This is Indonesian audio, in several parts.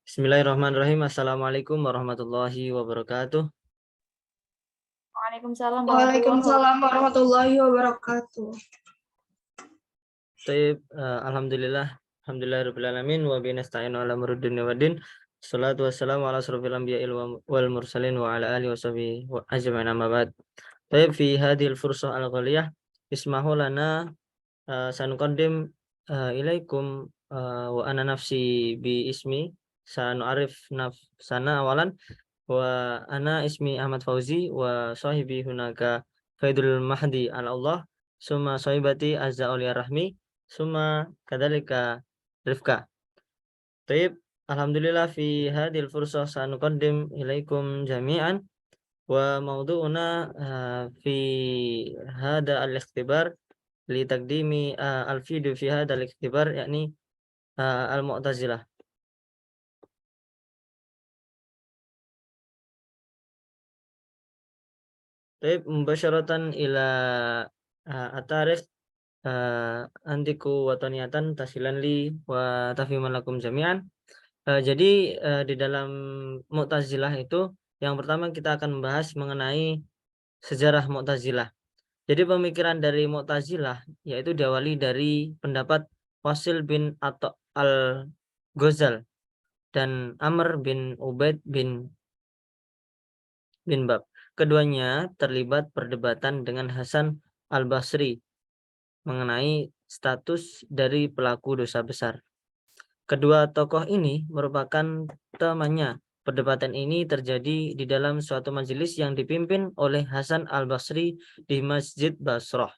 Bismillahirrahmanirrahim. Assalamualaikum warahmatullahi wabarakatuh. Waalaikumsalam Waalaikumsalam warahmatullahi wabarakatuh. Taib, alhamdulillah rabbil wa bihi nasta'inu ala umuri dunya waddin. Shalatu wassalamu ala asrofil anbiya'i wal mursalin wa ala alihi washabihi wa ajma'in, amma ba'd. Taib, fi hadhil fursah al-ghaliyah ismahu lana sanuqaddim ilaikum wa ana nafsi bi ismi sanu'arif nafsana awalan wa ana ismi Ahmad Fauzi wa sahibi hunaka Faidul Mahdi al-Allah summa sahibati Azza Aulia Rahmi summa kadzalika Rifka. Taib, alhamdulillah fi hadhil fursah sanuqaddim ilaikum jami'an wa mawdu'una fi hada al-ikhtibar li taqdimi al-video fi hada al-ikhtibar yakni al-Mu'tazilah. Taib, mubasyaratan ila at-tarikh antiku watoniatan tasilan li wa tafiman lakum jami'an. Jadi di dalam Mu'tazilah itu yang pertama kita akan membahas mengenai sejarah Mu'tazilah. Jadi pemikiran dari Mu'tazilah yaitu diawali dari pendapat Wasil bin Atha al-Ghazal dan Amr bin Ubaid bin Bab. Keduanya terlibat perdebatan dengan Hasan al-Basri mengenai status dari pelaku dosa besar. Kedua tokoh ini merupakan temannya. Perdebatan ini terjadi di dalam suatu majelis yang dipimpin oleh Hasan al-Basri di Masjid Basrah.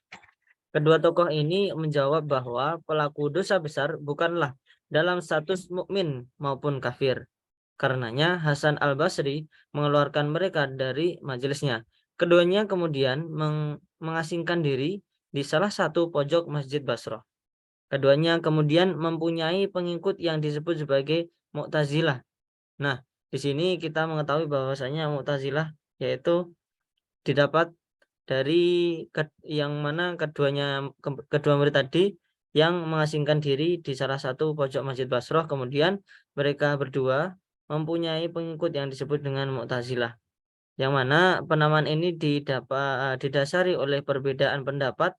Kedua tokoh ini menjawab bahwa pelaku dosa besar bukanlah dalam status mukmin maupun kafir. Karenanya Hasan al-Basri mengeluarkan mereka dari majelisnya. Keduanya kemudian mengasingkan diri di salah satu pojok Masjid Basrah. Keduanya kemudian mempunyai pengikut yang disebut sebagai Mu'tazilah. Nah, di sini kita mengetahui bahwasanya Mu'tazilah yaitu didapat dari yang mana kedua murid tadi yang mengasingkan diri di salah satu pojok Masjid Basrah, kemudian mereka berdua mempunyai pengikut yang disebut dengan Mu'tazilah. Yang mana penamaan ini didasari oleh perbedaan pendapat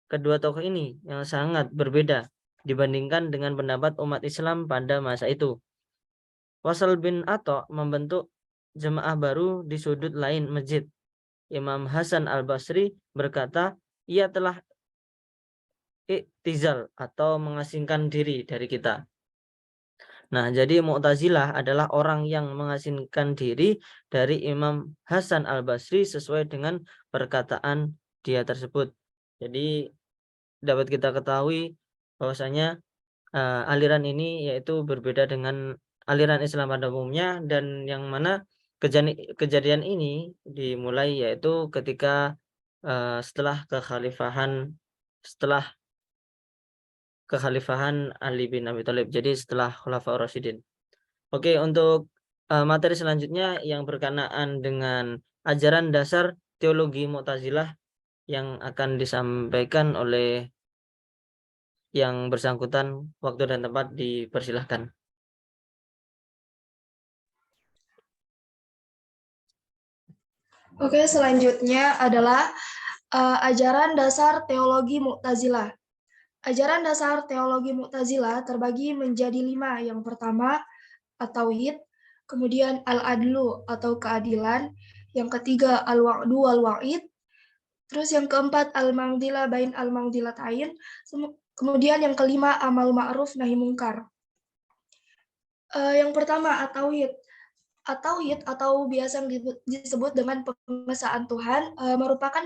kedua tokoh ini yang sangat berbeda dibandingkan dengan pendapat umat Islam pada masa itu. Wasal bin Atha membentuk jemaah baru di sudut lain masjid. Imam Hasan al-Basri berkata, ia telah iktizal atau mengasingkan diri dari kita. Nah, jadi Mu'tazilah adalah orang yang mengasingkan diri dari Imam Hasan al-Basri sesuai dengan perkataan dia tersebut. Jadi dapat kita ketahui bahwasanya aliran ini yaitu berbeda dengan aliran Islam pada umumnya, dan yang mana kejadian ini dimulai yaitu ketika setelah kekhalifahan Ali bin Abi Thalib. Jadi setelah Khulafaur Rasyidin. Oke, untuk materi selanjutnya yang berkenaan dengan ajaran dasar teologi Mu'tazilah yang akan disampaikan oleh yang bersangkutan. Waktu dan tempat dipersilahkan. Oke, selanjutnya adalah ajaran dasar teologi Mu'tazilah. Ajaran dasar teologi Mu'tazilah terbagi menjadi 5. Yang pertama, at-tauhid, kemudian al-adlu atau keadilan, yang ketiga al-wa'du wal-wa'id, terus yang keempat al-mangdilah bain al-mangdilatain, kemudian yang kelima amal ma'ruf nahi mungkar. Yang pertama at-tauhid. At-tauhid atau biasa disebut dengan pengesaan Tuhan merupakan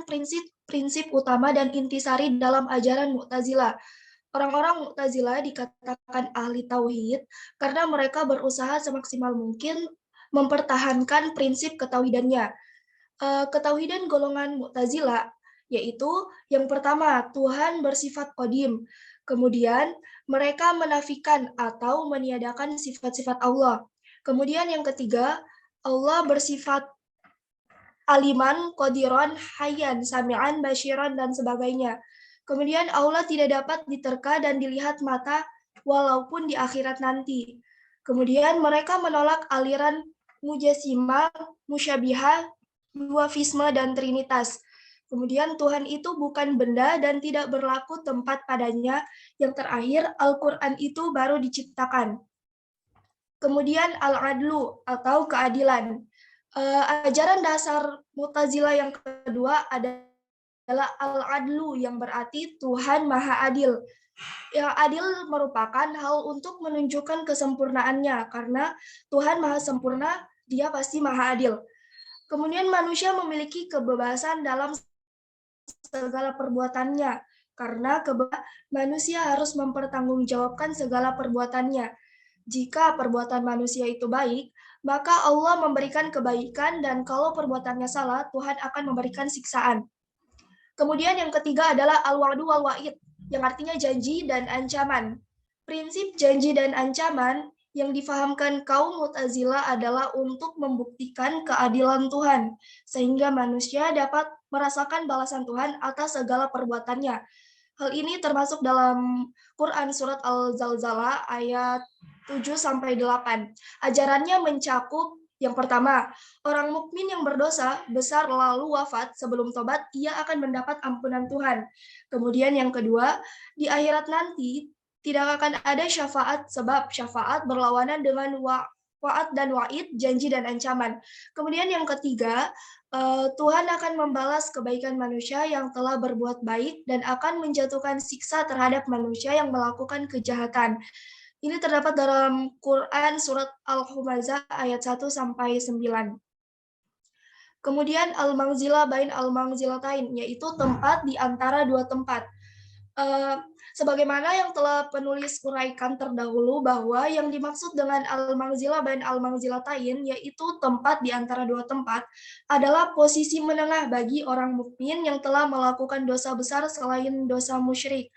prinsip utama dan intisari dalam ajaran Mu'tazilah. Orang-orang Mu'tazilah dikatakan ahli tauhid karena mereka berusaha semaksimal mungkin mempertahankan prinsip ketauhidannya. Ketauhidan golongan Mu'tazilah yaitu yang pertama, Tuhan bersifat qadim. Kemudian mereka menafikan atau meniadakan sifat-sifat Allah. Kemudian yang ketiga, Allah bersifat aliman, qadiran, hayyan, sami'an, basyiran, dan sebagainya. Kemudian Allah tidak dapat diterka dan dilihat mata walaupun di akhirat nanti. Kemudian mereka menolak aliran Mujasimah, Musyabihah, Duafisme, dan Trinitas. Kemudian Tuhan itu bukan benda dan tidak berlaku tempat padanya. Yang terakhir, Al-Quran itu baru diciptakan. Kemudian Al-Adlu atau keadilan. Ajaran dasar Mu'tazilah yang kedua adalah Al-Adlu yang berarti Tuhan Maha Adil. Yang adil merupakan hal untuk menunjukkan kesempurnaannya karena Tuhan Maha Sempurna, Dia pasti Maha Adil. Kemudian manusia memiliki kebebasan dalam segala perbuatannya karena manusia harus mempertanggungjawabkan segala perbuatannya. Jika perbuatan manusia itu baik, maka Allah memberikan kebaikan dan kalau perbuatannya salah, Tuhan akan memberikan siksaan. Kemudian yang ketiga adalah al-wa'du wal-wa'id, yang artinya janji dan ancaman. Prinsip janji dan ancaman yang difahamkan kaum Mu'tazilah adalah untuk membuktikan keadilan Tuhan, sehingga manusia dapat merasakan balasan Tuhan atas segala perbuatannya. Hal ini termasuk dalam Quran Surat Al-Zalzalah ayat 7-8. Ajarannya mencakup yang pertama, orang mukmin yang berdosa besar lalu wafat sebelum tobat, ia akan mendapat ampunan Tuhan. Kemudian yang kedua, di akhirat nanti tidak akan ada syafaat sebab syafaat berlawanan dengan wa'ad dan wa'id, janji dan ancaman. Kemudian yang ketiga, Tuhan akan membalas kebaikan manusia yang telah berbuat baik dan akan menjatuhkan siksa terhadap manusia yang melakukan kejahatan. Ini terdapat dalam Quran Surat Al-Humazah ayat 1-9. Kemudian al-manzilah bain al-manzilatain, yaitu tempat di antara dua tempat. Sebagaimana yang telah penulis uraikan terdahulu bahwa yang dimaksud dengan al-manzilah bain al-manzilatain, yaitu tempat di antara dua tempat, adalah posisi menengah bagi orang mukmin yang telah melakukan dosa besar selain dosa musyrik.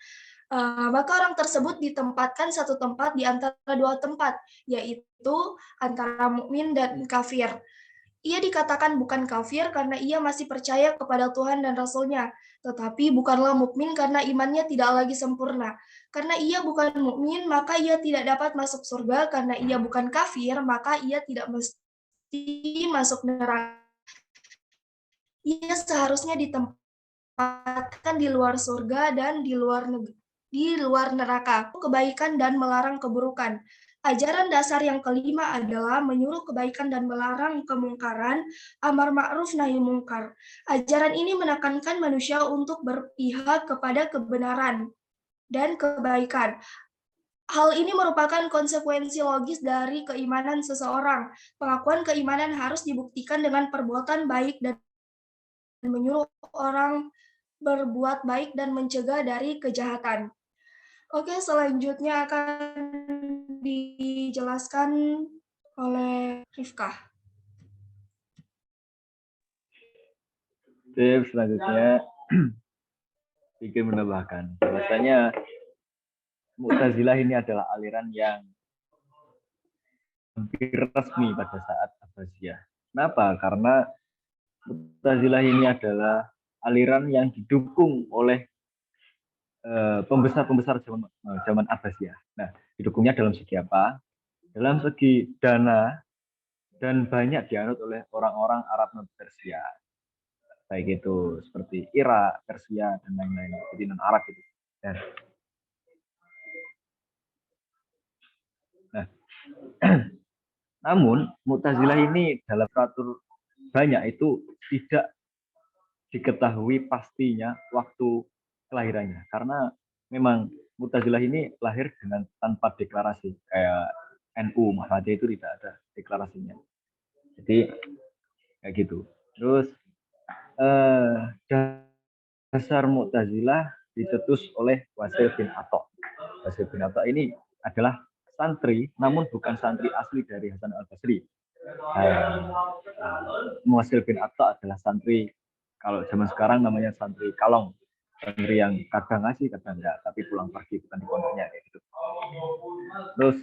Maka orang tersebut ditempatkan satu tempat di antara dua tempat, yaitu antara mukmin dan kafir. Ia dikatakan bukan kafir karena ia masih percaya kepada Tuhan dan Rasul-Nya, tetapi bukanlah mukmin karena imannya tidak lagi sempurna. Karena ia bukan mukmin, maka ia tidak dapat masuk surga. Karena ia bukan kafir, maka ia tidak mesti masuk neraka. Ia seharusnya ditempatkan di luar surga dan di luar neraka, kebaikan dan melarang keburukan. Ajaran dasar yang kelima adalah menyuruh kebaikan dan melarang kemungkaran, amar ma'ruf nahi mungkar. Ajaran ini menekankan manusia untuk berpihak kepada kebenaran dan kebaikan. Hal ini merupakan konsekuensi logis dari keimanan seseorang. Pengakuan keimanan harus dibuktikan dengan perbuatan baik dan menyuruh orang berbuat baik dan mencegah dari kejahatan. Oke, selanjutnya akan dijelaskan oleh Rifkah. Tips selanjutnya ingin menambahkan bahwasanya Mu'tazilah ini adalah aliran yang hampir resmi pada saat Abbasiyah. Kenapa? Karena Mu'tazilah ini adalah aliran yang didukung oleh pembesar-pembesar zaman Abbasiyah. Nah, didukungnya dalam segi apa? Dalam segi dana dan banyak dianut oleh orang-orang Arab non-Persia. Baik itu seperti Irak, Persia, dan lain-lain. Jadi non-Arab itu. Nah, namun Mu'tazilah ini dalam teratur banyak itu tidak diketahui pastinya waktu kelahirannya. Karena memang Mu'tazilah ini lahir dengan tanpa deklarasi. Kayak NU, Muhammadiyah itu tidak ada deklarasinya. Jadi kayak gitu. Terus dasar Mu'tazilah dicetus oleh Wasil bin Atta. Wasil bin Atta ini adalah santri, namun bukan santri asli dari Hasan al-Basri. Wasil bin Atta adalah santri, kalau zaman sekarang namanya santri kalong. Santri yang kadang ngasih, kadang enggak, tapi pulang pergi, bukan di pondoknya kayak gitu. Terus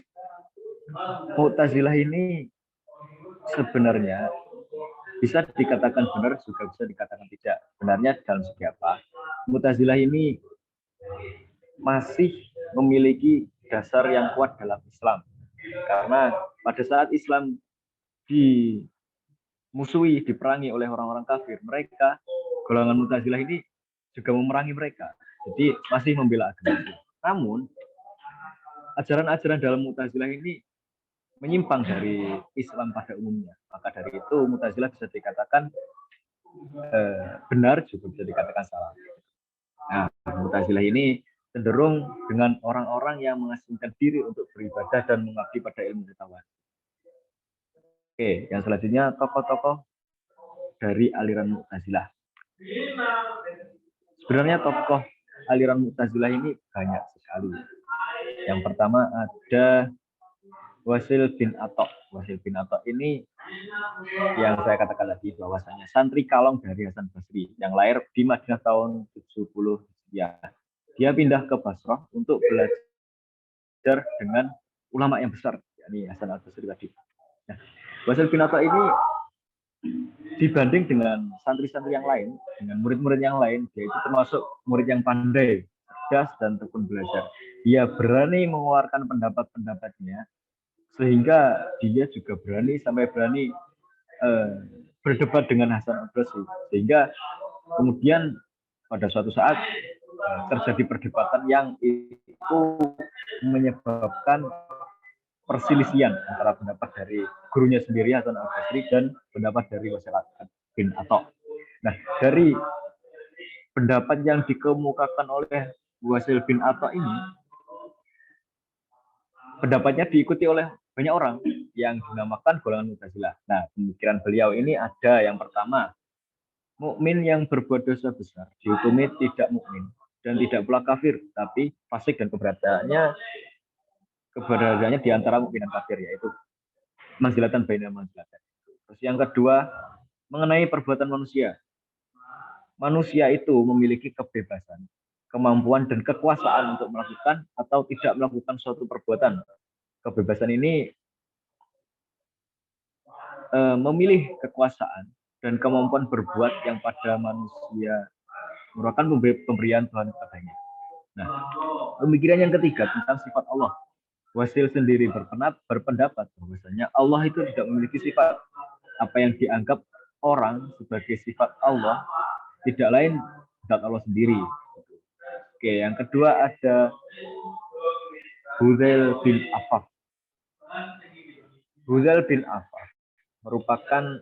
Mu'tazilah ini sebenarnya bisa dikatakan benar, juga bisa dikatakan tidak. Benarnya dalam segi apa? Mu'tazilah ini masih memiliki dasar yang kuat dalam Islam. Karena pada saat Islam dimusuhi, diperangi oleh orang-orang kafir, mereka golongan Mu'tazilah ini juga memerangi mereka. Jadi masih membela agama. Namun ajaran-ajaran dalam Mu'tazilah ini menyimpang dari Islam pada umumnya. Maka dari itu Mu'tazilah bisa dikatakan benar, juga bisa dikatakan salah. Nah, Mu'tazilah ini cenderung dengan orang-orang yang mengasingkan diri untuk beribadah dan mengabdi pada ilmu pengetahuan. Oke, yang selanjutnya tokoh-tokoh dari aliran Mu'tazilah. Sebenarnya tokoh aliran Mu'tazilah ini banyak sekali. Yang pertama ada Wasil bin Atok. Wasil bin Atok ini yang saya katakan tadi bahwasanya santri kalong dari Hasan Basri yang lahir di Madinah tahun 70 ya. Dia pindah ke Basrah untuk belajar dengan ulama yang besar, yakni Hasan al-Basri tadi. Nah, Wasil bin Atok ini dibanding dengan santri-santri yang lain, dengan murid-murid yang lain, dia itu termasuk murid yang pandai, cerdas dan tekun belajar. Dia berani mengeluarkan pendapat-pendapatnya, sehingga dia juga berani berdebat dengan Hasan al-Basri, sehingga kemudian pada suatu saat terjadi perdebatan yang itu menyebabkan perselisihan antara pendapat dari gurunya sendiri Hasan al-Basri dan pendapat dari Wasil bin Atok. Nah, dari pendapat yang dikemukakan oleh Wasil bin Atok ini, pendapatnya diikuti oleh banyak orang yang dinamakan golongan Mu'tazilah. Nah, pemikiran beliau ini ada yang pertama, mukmin yang berbuat dosa besar dihukumi tidak mukmin dan tidak pula kafir, tapi fasik dan keberadaannya di antara mukmin dan kafir, yaitu manzilatan baina manzilatan. Terus yang kedua, mengenai perbuatan manusia. Manusia itu memiliki kebebasan, kemampuan dan kekuasaan untuk melakukan atau tidak melakukan suatu perbuatan. Kebebasan ini memilih kekuasaan dan kemampuan berbuat yang pada manusia merupakan pemberian Tuhan kepadanya. Nah, pemikiran yang ketiga tentang sifat Allah. Wasil sendiri berpendapat bahwasanya Allah itu tidak memiliki sifat. Apa yang dianggap orang sebagai sifat Allah tidak lain zat Allah sendiri. Oke, yang kedua ada Huzail bin Affaf. Huzail bin Affaf merupakan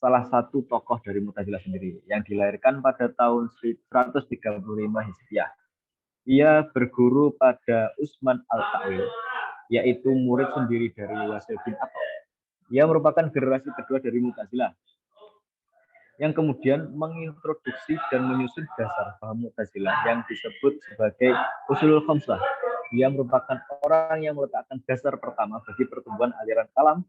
salah satu tokoh dari Mu'tazilah sendiri yang dilahirkan pada tahun 135 Hijriah. Ia berguru pada Utsman al-Ta'wil, yaitu murid sendiri dari Wasil bin Atok. Ia merupakan generasi kedua dari Mu'tazilah yang kemudian mengintroduksi dan menyusun dasar paham Mu'tazilah yang disebut sebagai Ushulul Khamsah. Ia merupakan orang yang meletakkan dasar pertama bagi pertumbuhan aliran kalam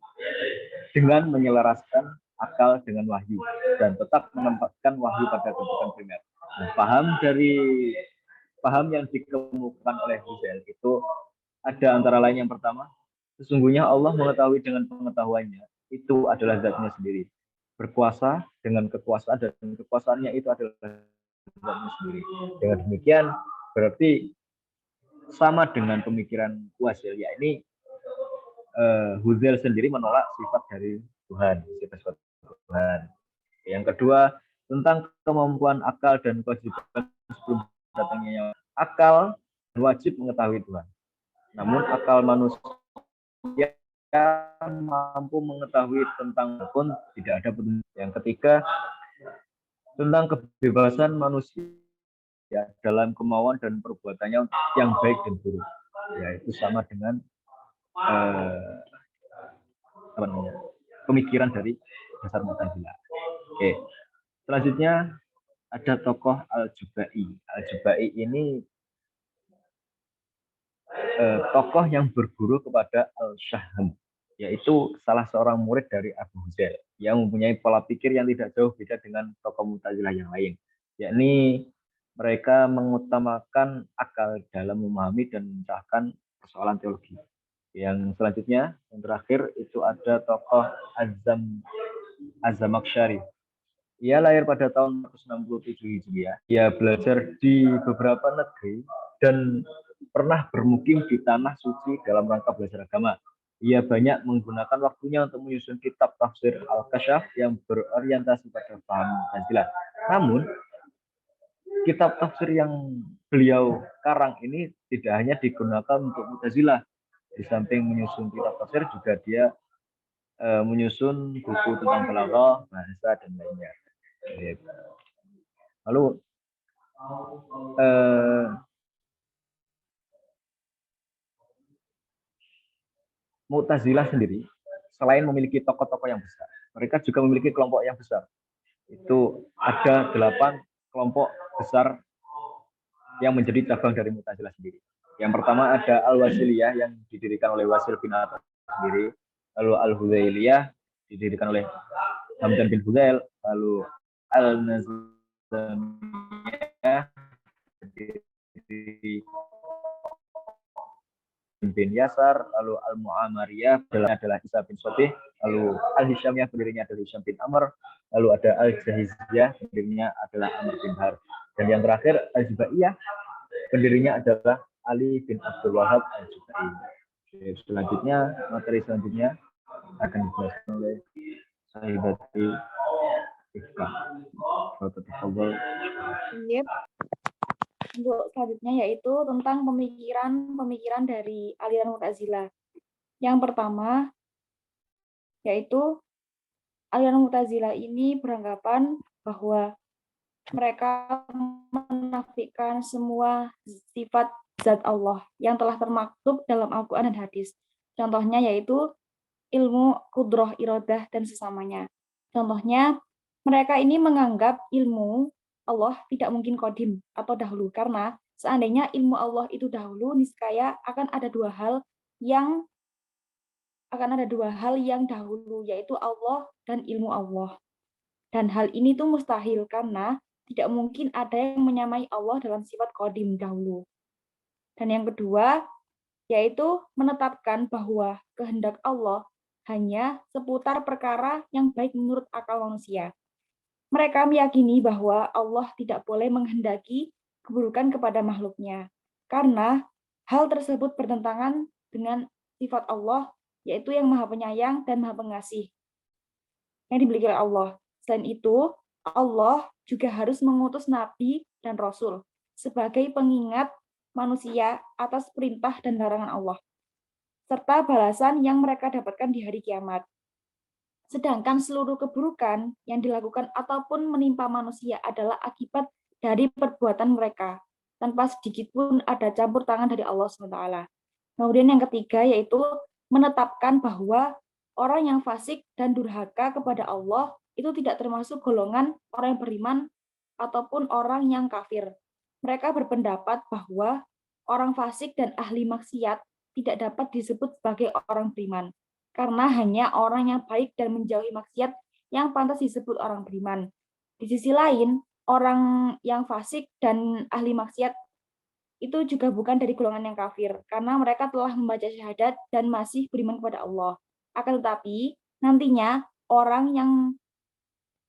dengan menyelaraskan akal dengan wahyu dan tetap menempatkan wahyu pada kebutuhan primer. Nah, paham yang dikemukakan oleh Huzail itu ada antara lain yang pertama, sesungguhnya Allah mengetahui dengan pengetahuannya itu adalah zatnya sendiri. Berkuasa dengan kekuasaan dan kekuasaannya itu adalah zatnya sendiri. Dengan demikian berarti sama dengan pemikiran Wasil, yakni Huzail sendiri menolak sifat dari Tuhan, sifat Tuhan. Yang kedua, tentang kemampuan akal dan kewajiban sebelum datangnya akal wajib mengetahui Tuhan. Namun akal manusia mampu mengetahui tentang pun tidak ada petunjuk. Yang ketiga, tentang kebebasan manusia dalam kemauan dan perbuatannya yang baik dan buruk, yaitu sama dengan pemikiran dari dasar Mu'tazilah. Oke, selanjutnya ada tokoh Al-Jubai. Al-Jubai ini tokoh yang berguru kepada Al-Shaham, yaitu salah seorang murid dari Abu Huzail yang mempunyai pola pikir yang tidak jauh beda dengan tokoh Mu'tazilah yang lain, yakni mereka mengutamakan akal dalam memahami dan memecahkan persoalan teologi. Yang selanjutnya, yang terakhir itu ada tokoh Az-Zamakhsyari. Ia lahir pada tahun 167 Hijriah. Ia belajar di beberapa negeri dan pernah bermukim di tanah suci dalam rangka belajar agama. Ia banyak menggunakan waktunya untuk menyusun kitab tafsir Al-Kasyaf yang berorientasi pada paham Mu'tazilah. Namun, kitab tafsir yang beliau karang ini tidak hanya digunakan untuk Mu'tazilah. Di samping menyusun kitab tafsir juga dia menyusun buku tentang balaghah, bahasa dan lainnya. Lalu Mu'tazilah sendiri selain memiliki tokoh-tokoh yang besar, mereka juga memiliki kelompok yang besar. Itu ada 8 kelompok besar yang menjadi cabang dari Mu'tazilah sendiri. Yang pertama ada Al-Wasiliyah yang didirikan oleh Wasil bin Atas sendiri, lalu Al-Hudzailiyah didirikan oleh Hamdan bin Hudail, lalu Al-Nazamiyah bin Yasar, lalu Al-Mu'amariyah adalah Isa bin Sotih, lalu Al-Hisyamiyah pendirinya adalah Hisyam bin Amr, lalu ada Al-Jahiziyah pendirinya adalah Amr bin Har, dan yang terakhir Al-Jubaiyah pendirinya adalah Ali bin Abdul Wahab Al-Jubai. Selanjutnya, materi selanjutnya akan dijelaskan oleh Sahibati Ifka. Yep. Untuk selanjutnya yaitu tentang pemikiran dari aliran Mu'tazilah. Yang pertama yaitu aliran Mu'tazilah ini beranggapan bahwa mereka menafikan semua sifat zat Allah yang telah termaktub dalam Al-Quran dan hadis. Contohnya yaitu ilmu, kudroh, irodah, dan sesamanya. Contohnya, mereka ini menganggap ilmu Allah tidak mungkin kodim atau dahulu, karena seandainya ilmu Allah itu dahulu, niscaya akan ada dua hal yang dahulu, yaitu Allah dan ilmu Allah. Dan hal ini tuh mustahil karena tidak mungkin ada yang menyamai Allah dalam sifat kodim dahulu. Dan yang kedua, yaitu menetapkan bahwa kehendak Allah hanya seputar perkara yang baik menurut akal manusia. Mereka meyakini bahwa Allah tidak boleh menghendaki keburukan kepada makhluknya, karena hal tersebut bertentangan dengan sifat Allah, yaitu yang maha penyayang dan maha pengasih, yang dimiliki oleh Allah. Selain itu, Allah juga harus mengutus Nabi dan Rasul sebagai pengingat manusia atas perintah dan larangan Allah, serta balasan yang mereka dapatkan di hari kiamat. Sedangkan seluruh keburukan yang dilakukan ataupun menimpa manusia adalah akibat dari perbuatan mereka, tanpa sedikit pun ada campur tangan dari Allah SWT. Kemudian yang ketiga yaitu menetapkan bahwa orang yang fasik dan durhaka kepada Allah itu tidak termasuk golongan orang yang beriman ataupun orang yang kafir. Mereka berpendapat bahwa orang fasik dan ahli maksiat tidak dapat disebut sebagai orang beriman, karena hanya orang yang baik dan menjauhi maksiat yang pantas disebut orang beriman. Di sisi lain, orang yang fasik dan ahli maksiat itu juga bukan dari golongan yang kafir, karena mereka telah membaca syahadat dan masih beriman kepada Allah. Akan tetapi, nantinya orang yang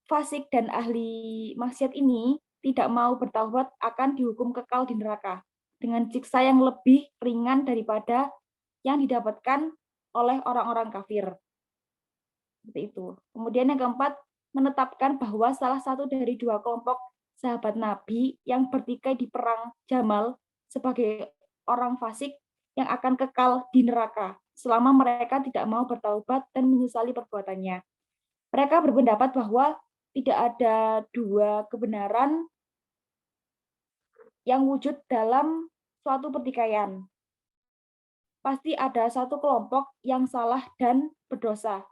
fasik dan ahli maksiat ini tidak mau bertaubat akan dihukum kekal di neraka dengan siksa yang lebih ringan daripada yang didapatkan oleh orang-orang kafir. Seperti itu. Kemudian yang keempat, menetapkan bahwa salah satu dari dua kelompok sahabat Nabi yang bertikai di perang Jamal sebagai orang fasik yang akan kekal di neraka selama mereka tidak mau bertaubat dan menyesali perbuatannya. Mereka berpendapat bahwa tidak ada dua kebenaran yang wujud dalam suatu pertikaian. Pasti ada satu kelompok yang salah dan berdosa,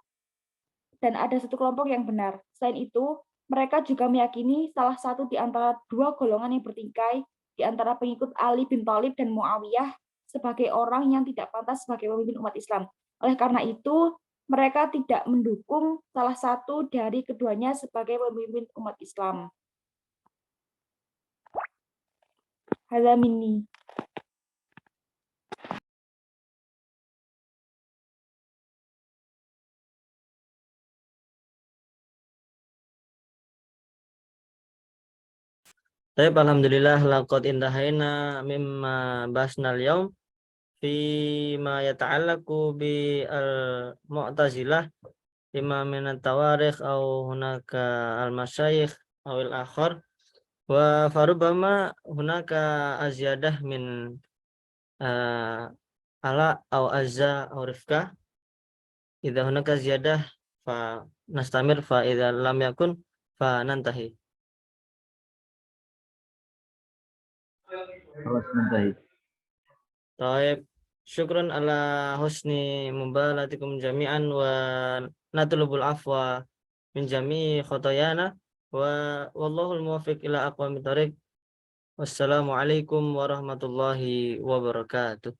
dan ada satu kelompok yang benar. Selain itu, mereka juga meyakini salah satu di antara dua golongan yang bertikai di antara pengikut Ali bin Thalib dan Muawiyah sebagai orang yang tidak pantas sebagai pemimpin umat Islam. Oleh karena itu, mereka tidak mendukung salah satu dari keduanya sebagai pemimpin umat Islam. Hadza minni. Baik, alhamdulillah laqad intahayna mimma basnal yaum fi ma yata'allaqu bi al-mu'tazilah imma min at-tawarikh aw hunaka al-masyayikh aw al-akhar wa farubama hunaka azyadah min ala aw azza aw rifka. Idza hunaka ziyadah fa nastamir fa idza lam yakun fa nantahi. Terus menjahit. Taib, syukran ala husni mubalatikum jami'an wa natlubul afwa min jami'i khotoyana wa wallahul muwaffiq ila aqwamit thoriq. Wassalamualaikum warahmatullahi wabarakatuh.